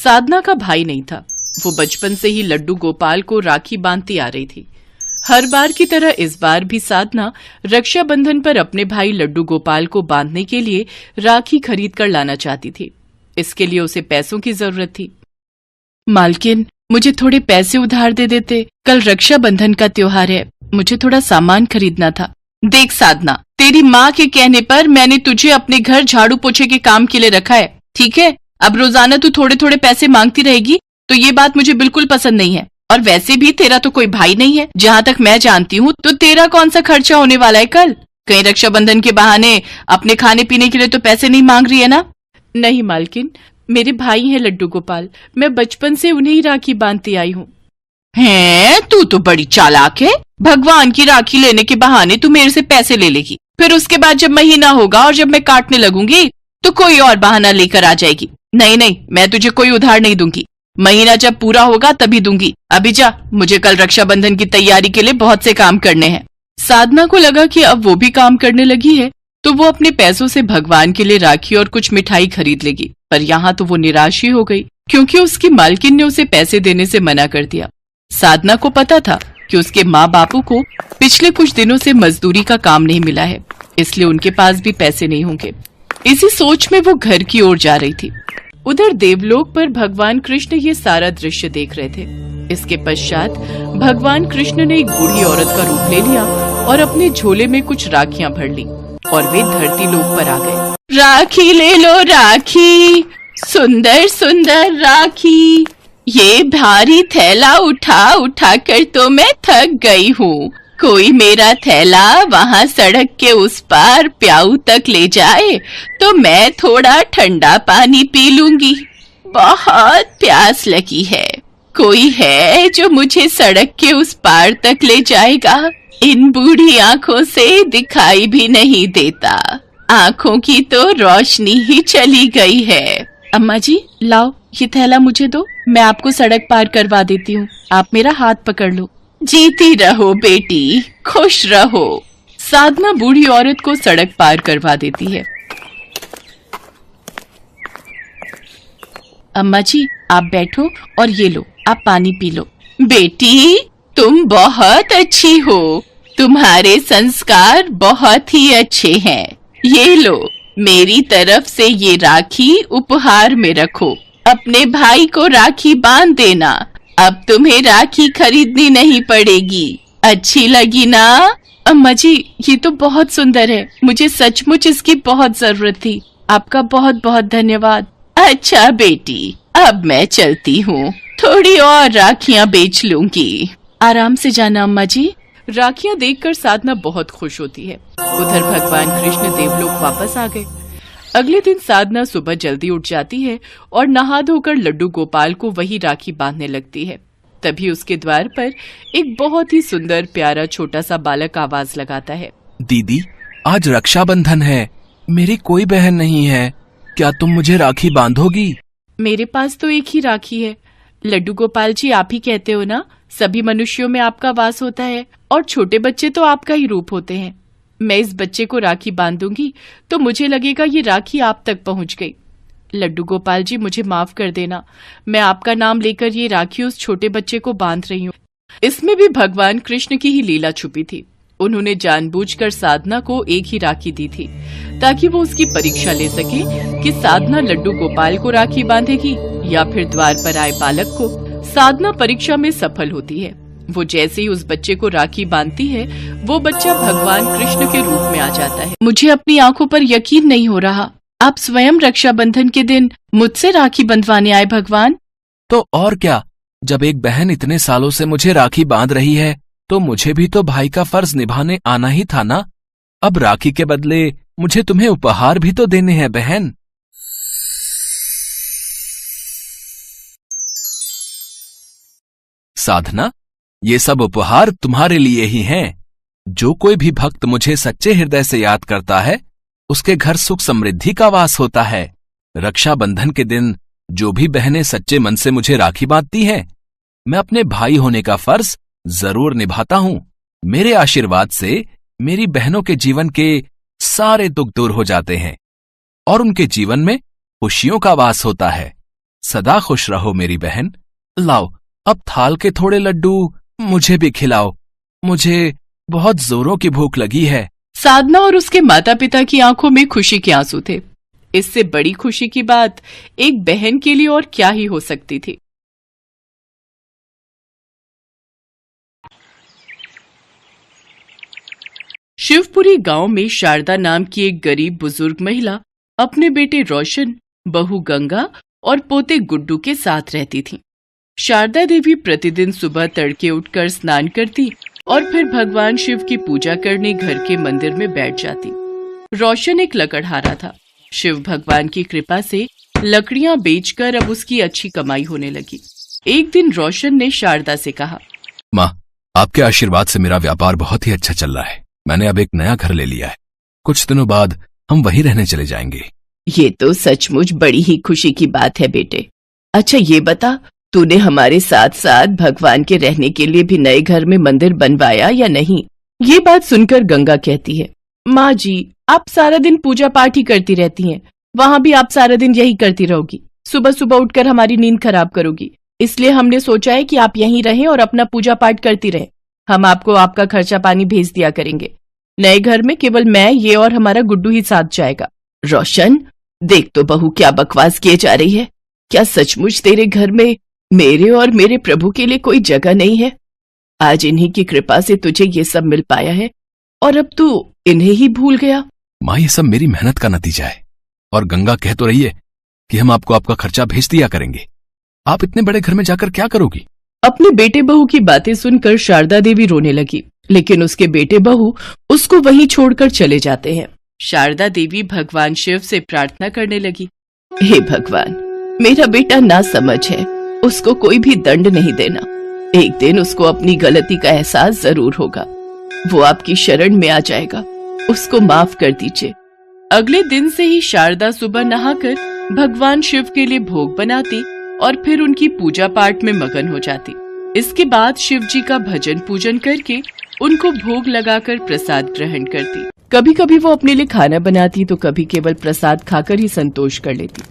साधना का भाई नहीं था। वो बचपन से ही लड्डू गोपाल को राखी बांधती आ रही थी। हर बार की तरह इस बार भी साधना रक्षाबंधन पर अपने भाई लड्डू गोपाल को बांधने के लिए राखी खरीद कर लाना चाहती थी। इसके लिए उसे पैसों की जरूरत थी। मालकिन, मुझे थोड़े पैसे उधार दे देते, कल रक्षाबंधन का त्योहार है, मुझे थोड़ा सामान खरीदना था। देख साधना, तेरी माँ के कहने पर मैंने तुझे अपने घर झाड़ू पोछे के काम के लिए रखा है, ठीक है? अब रोजाना तू थोड़े थोड़े पैसे मांगती रहेगी तो ये बात मुझे बिल्कुल पसंद नहीं है। और वैसे भी तेरा तो कोई भाई नहीं है, जहाँ तक मैं जानती हूँ, तो तेरा कौन सा खर्चा होने वाला है कल? कहीं रक्षाबंधन के बहाने अपने खाने पीने के लिए तो पैसे नहीं मांग रही है ना? नहीं मालकिन, मेरे भाई हैं लड्डू गोपाल, मैं बचपन से उन्हें ही राखी बांधती आई हूँ। हैं, तू तो बड़ी चालाक है। भगवान की राखी लेने के बहाने तू मेरे से पैसे ले लेगी, फिर उसके बाद जब महीना होगा और जब मैं काटने लगूंगी तो कोई और बहाना लेकर आ जाएगी। नहीं नहीं, मैं तुझे कोई उधार नहीं दूंगी, महीना जब पूरा होगा तभी दूंगी। अभी जा, मुझे कल रक्षाबंधन की तैयारी के लिए बहुत से काम करने हैं। साधना को लगा कि अब वो भी काम करने लगी है तो वो अपने पैसों से भगवान के लिए राखी और कुछ मिठाई खरीद लेगी। पर यहाँ तो वो निराश ही हो गई, क्योंकि उसकी मालकिन ने उसे पैसे देने से मना कर दिया। साधना को पता था कि उसके माँ बापू को पिछले कुछ दिनों से मजदूरी का काम नहीं मिला है, इसलिए उनके पास भी पैसे नहीं होंगे। इसी सोच में वो घर की ओर जा रही थी। उधर देवलोक पर भगवान कृष्ण ये सारा दृश्य देख रहे थे। इसके पश्चात भगवान कृष्ण ने एक बूढ़ी औरत का रूप ले लिया और अपने झोले में कुछ राखियां भर ली और वे धरती लोक पर आ गए। राखी ले लो राखी, सुंदर सुंदर राखी, ये भारी थैला उठा उठा कर तो मैं थक गई हूँ। कोई मेरा थैला वहाँ सड़क के उस पार प्याऊ तक ले जाए तो मैं थोड़ा ठंडा पानी पी लूंगी। बहुत प्यास लगी है। कोई है जो मुझे सड़क के उस पार तक ले जाएगा? इन बूढ़ी आंखों से दिखाई भी नहीं देता, आंखों की तो रोशनी ही चली गई है। अम्मा जी, लाओ ये थैला मुझे दो, मैं आपको सड़क पार करवा देती हूँ। आप मेरा हाथ पकड़ लो। जीती रहो बेटी, खुश रहो। साधना बूढ़ी औरत को सड़क पार करवा देती है। अम्मा जी, आप बैठो और ये लो, आप पानी पी लो। बेटी, तुम बहुत अच्छी हो, तुम्हारे संस्कार बहुत ही अच्छे हैं। ये लो, मेरी तरफ से ये राखी उपहार में रखो। अपने भाई को राखी बांध देना। अब तुम्हें राखी खरीदनी नहीं पड़ेगी। अच्छी लगी ना? अम्मा जी, ये तो बहुत सुंदर है, मुझे सचमुच इसकी बहुत जरूरत थी। आपका बहुत बहुत धन्यवाद। अच्छा बेटी, अब मैं चलती हूँ, थोड़ी और राखियाँ बेच लूंगी। आराम से जाना अम्मा जी। राखियाँ देखकर साधना बहुत खुश होती है। उधर भगवान कृष्ण देवलोक वापस आ गए। अगले दिन साधना सुबह जल्दी उठ जाती है और नहा धोकर लड्डू गोपाल को वही राखी बांधने लगती है। तभी उसके द्वार पर एक बहुत ही सुंदर प्यारा छोटा सा बालक आवाज लगाता है। दीदी, आज रक्षाबंधन है, मेरी कोई बहन नहीं है, क्या तुम मुझे राखी बांधोगी? मेरे पास तो एक ही राखी है। लड्डू गोपाल जी, आप ही कहते हो ना, सभी मनुष्यों में आपका वास होता है और छोटे बच्चे तो आपका ही रूप होते हैं। मैं इस बच्चे को राखी बांधूंगी तो मुझे लगेगा ये राखी आप तक पहुंच गई। लड्डू गोपाल जी, मुझे माफ कर देना, मैं आपका नाम लेकर ये राखी उस छोटे बच्चे को बांध रही हूँ। इसमें भी भगवान कृष्ण की ही लीला छुपी थी। उन्होंने जानबूझकर साधना को एक ही राखी दी थी ताकि वो उसकी परीक्षा ले सके कि साधना लड्डू गोपाल को राखी बांधेगी या फिर द्वार पर आए बालक को। साधना परीक्षा में सफल होती है। वो जैसे ही उस बच्चे को राखी बांधती है, वो बच्चा भगवान कृष्ण के रूप में आ जाता है। मुझे अपनी आंखों पर यकीन नहीं हो रहा, आप स्वयं रक्षाबंधन के दिन मुझसे राखी बंधवाने आए भगवान। तो और क्या, जब एक बहन इतने सालों से मुझे राखी बांध रही है तो मुझे भी तो भाई का फर्ज निभाने आना ही था ना। अब राखी के बदले मुझे तुम्हें उपहार भी तो देने हैं बहन। साधना, ये सब उपहार तुम्हारे लिए ही हैं। जो कोई भी भक्त मुझे सच्चे हृदय से याद करता है, उसके घर सुख समृद्धि का वास होता है। रक्षाबंधन के दिन जो भी बहनें सच्चे मन से मुझे राखी बांधती हैं, मैं अपने भाई होने का फर्ज जरूर निभाता हूं। मेरे आशीर्वाद से मेरी बहनों के जीवन के सारे दुख दूर हो जाते हैं और उनके जीवन में खुशियों का वास होता है। सदा खुश रहो मेरी बहन। लाओ अब थाल के थोड़े लड्डू मुझे भी खिलाओ, मुझे बहुत जोरों की भूख लगी है। साधना और उसके माता पिता की आंखों में खुशी के आंसू थे। इससे बड़ी खुशी की बात एक बहन के लिए और क्या ही हो सकती थी। शिवपुरी गांव में शारदा नाम की एक गरीब बुजुर्ग महिला अपने बेटे रोशन, बहू गंगा और पोते गुड्डू के साथ रहती थी। शारदा देवी प्रतिदिन सुबह तड़के उठकर स्नान करती और फिर भगवान शिव की पूजा करने घर के मंदिर में बैठ जाती। रोशन एक लकड़हारा था। शिव भगवान की कृपा से लकड़ियां बेचकर अब उसकी अच्छी कमाई होने लगी। एक दिन रोशन ने शारदा से कहा, माँ, आपके आशीर्वाद से मेरा व्यापार बहुत ही अच्छा चल रहा है। मैंने अब एक नया घर ले लिया है। कुछ दिनों बाद हम वहीं रहने चले जाएंगे। ये तो सचमुच बड़ी ही खुशी की बात है बेटे। अच्छा ये बता, तूने हमारे साथ साथ भगवान के रहने के लिए भी नए घर में मंदिर बनवाया या नहीं? ये बात सुनकर गंगा कहती है, माँ जी, आप सारा दिन पूजा पाठ ही करती रहती हैं। वहाँ भी आप सारा दिन यही करती रहोगी। सुबह सुबह उठकर हमारी नींद खराब करोगी। इसलिए हमने सोचा है कि आप यहीं रहें और अपना पूजा पाठ करती रहें। हम आपको आपका खर्चा पानी भेज दिया करेंगे। नए घर में केवल मैं, ये और हमारा गुड्डू ही साथ जाएगा। रोशन, देख तो बहू क्या बकवास किए जा रही है। क्या सचमुच तेरे घर में मेरे और मेरे प्रभु के लिए कोई जगह नहीं है? आज इन्हीं की कृपा से तुझे ये सब मिल पाया है और अब तू इन्हें ही भूल गया। माँ, ये सब मेरी मेहनत का नतीजा है। और गंगा कह तो रही है कि हम आपको आपका खर्चा भेज दिया करेंगे। आप इतने बड़े घर में जाकर क्या करोगी? अपने बेटे बहू की बातें सुनकर शारदा देवी रोने लगी, लेकिन उसके बेटे बहू उसको वहीं छोड़कर चले जाते हैं। शारदा देवी भगवान शिव से प्रार्थना करने लगी, हे भगवान, मेरा बेटा नासमझ है, उसको कोई भी दंड नहीं देना। एक दिन उसको अपनी गलती का एहसास जरूर होगा। वो आपकी शरण में आ जाएगा। उसको माफ कर दीजिए। अगले दिन से ही शारदा सुबह नहाकर भगवान शिव के लिए भोग बनाती और फिर उनकी पूजा पाठ में मगन हो जाती। इसके बाद शिव जी का भजन पूजन करके उनको भोग लगाकर प्रसाद ग्रहण करती। कभी कभी वो अपने लिए खाना बनाती तो कभी केवल प्रसाद खाकर ही संतोष कर लेती।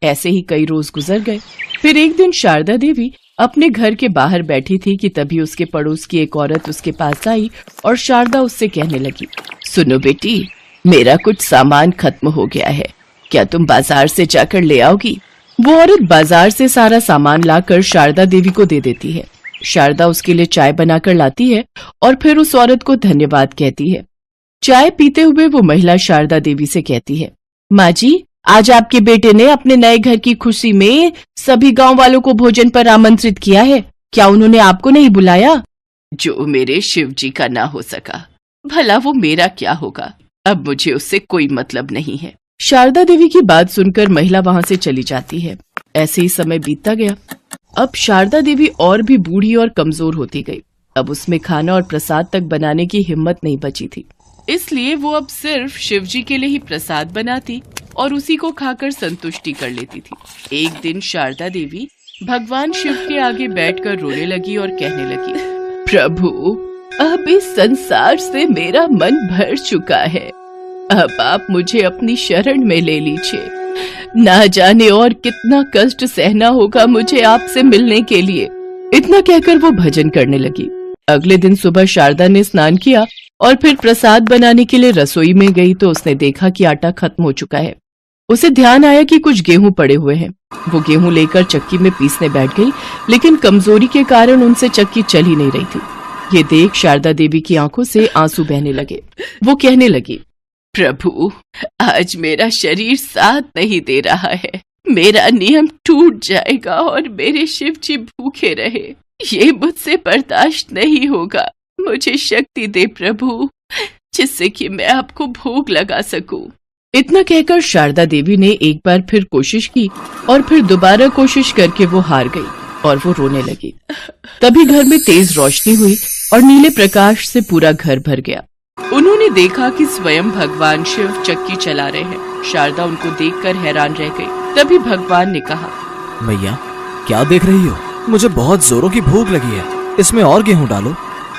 ऐसे ही कई रोज गुजर गए। फिर एक दिन शारदा देवी अपने घर के बाहर बैठी थी कि तभी उसके पड़ोस की एक औरत उसके पास आई और शारदा उससे कहने लगी, सुनो बेटी, मेरा कुछ सामान खत्म हो गया है, क्या तुम बाजार से जाकर ले आओगी? वो औरत बाजार से सारा सामान लाकर शारदा देवी को दे देती है। शारदा उसके लिए चाय बनाकर लाती है और फिर उस औरत को धन्यवाद कहती है। चाय पीते हुए वो महिला शारदा देवी से कहती है, माँ जी, आज आपके बेटे ने अपने नए घर की खुशी में सभी गांव वालों को भोजन पर आमंत्रित किया है। क्या उन्होंने आपको नहीं बुलाया? जो मेरे शिव जी का ना हो सका, भला वो मेरा क्या होगा? अब मुझे उससे कोई मतलब नहीं है। शारदा देवी की बात सुनकर महिला वहां से चली जाती है। ऐसे ही समय बीतता गया। अब शारदा देवी और भी बूढ़ी और कमजोर होती गई। अब उसमें खाना और प्रसाद तक बनाने की हिम्मत नहीं बची थी। इसलिए वो अब सिर्फ शिव जी के लिए ही प्रसाद बनाती और उसी को खाकर संतुष्टि कर लेती थी। एक दिन शारदा देवी भगवान शिव के आगे बैठकर रोने लगी और कहने लगी, प्रभु, अब इस संसार से मेरा मन भर चुका है। अब आप मुझे अपनी शरण में ले लीजिए। ना जाने और कितना कष्ट सहना होगा मुझे आपसे मिलने के लिए। इतना कहकर वो भजन करने लगी। अगले दिन सुबह शारदा ने स्नान किया और फिर प्रसाद बनाने के लिए रसोई में गई तो उसने देखा कि आटा खत्म हो चुका है। उसे ध्यान आया कि कुछ गेहूं पड़े हुए हैं। वो गेहूं लेकर चक्की में पीसने बैठ गई, लेकिन कमजोरी के कारण उनसे चक्की चल ही नहीं रही थी। ये देख शारदा देवी की आंखों से आंसू बहने लगे। वो कहने लगी, प्रभु, आज मेरा शरीर साथ नहीं दे रहा है। मेरा नियम टूट जाएगा और मेरे शिव जी भूखे रहे। ये मुझसे बर्दाश्त नहीं होगा। मुझे शक्ति दे प्रभु, जिससे कि मैं आपको भोग लगा सकूं। इतना कहकर शारदा देवी ने एक बार फिर कोशिश की और फिर दोबारा कोशिश करके वो हार गई और वो रोने लगी। तभी घर में तेज रोशनी हुई और नीले प्रकाश से पूरा घर भर गया। उन्होंने देखा कि स्वयं भगवान शिव चक्की चला रहे हैं। शारदा उनको देखकर हैरान रह गई। तभी भगवान ने कहा, मैया, क्या देख रही हो? मुझे बहुत जोरों की भूख लगी है, इसमें और गेहूं डालो।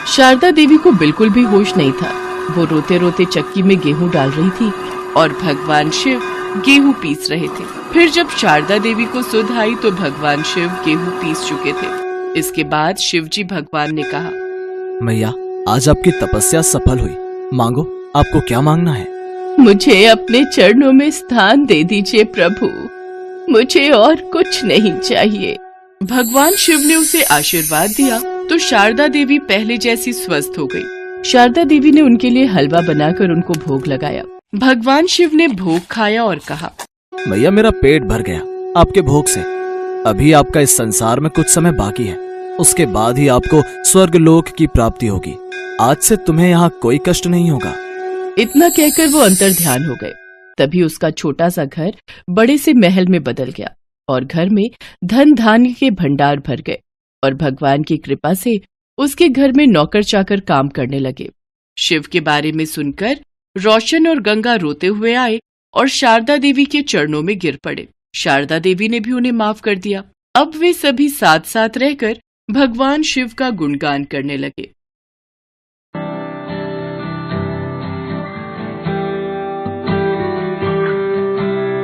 शारदा देवी को बिल्कुल भी होश नहीं था। वो रोते रोते चक्की में गेहूं डाल रही थी और भगवान शिव गेहूं पीस रहे थे। फिर जब शारदा देवी को सुध आई तो भगवान शिव गेहूं पीस चुके थे। इसके बाद शिवजी भगवान ने कहा, मैया, आज आपकी तपस्या सफल हुई। मांगो, आपको क्या मांगना है? मुझे अपने चरणों में स्थान दे दीजिए प्रभु, मुझे और कुछ नहीं चाहिए। भगवान शिव ने उसे आशीर्वाद दिया तो शारदा देवी पहले जैसी स्वस्थ हो गई। शारदा देवी ने उनके लिए हलवा बनाकर उनको भोग लगाया। भगवान शिव ने भोग खाया और कहा, मैया, मेरा पेट भर गया आपके भोग से। अभी आपका इस संसार में कुछ समय बाकी है, उसके बाद ही आपको स्वर्ग लोक की प्राप्ति होगी। आज से तुम्हें यहाँ कोई कष्ट नहीं होगा। इतना कहकर वो अंतर ध्यान हो गए। तभी उसका छोटा सा घर बड़े से महल में बदल गया और घर में धन धान्य के भंडार भर गए और भगवान की कृपा से उसके घर में नौकर चाकर काम करने लगे। शिव के बारे में सुनकर रोशन और गंगा रोते हुए आए और शारदा देवी के चरणों में गिर पड़े। शारदा देवी ने भी उन्हें माफ कर दिया। अब वे सभी साथ साथ रहकर भगवान शिव का गुणगान करने लगे।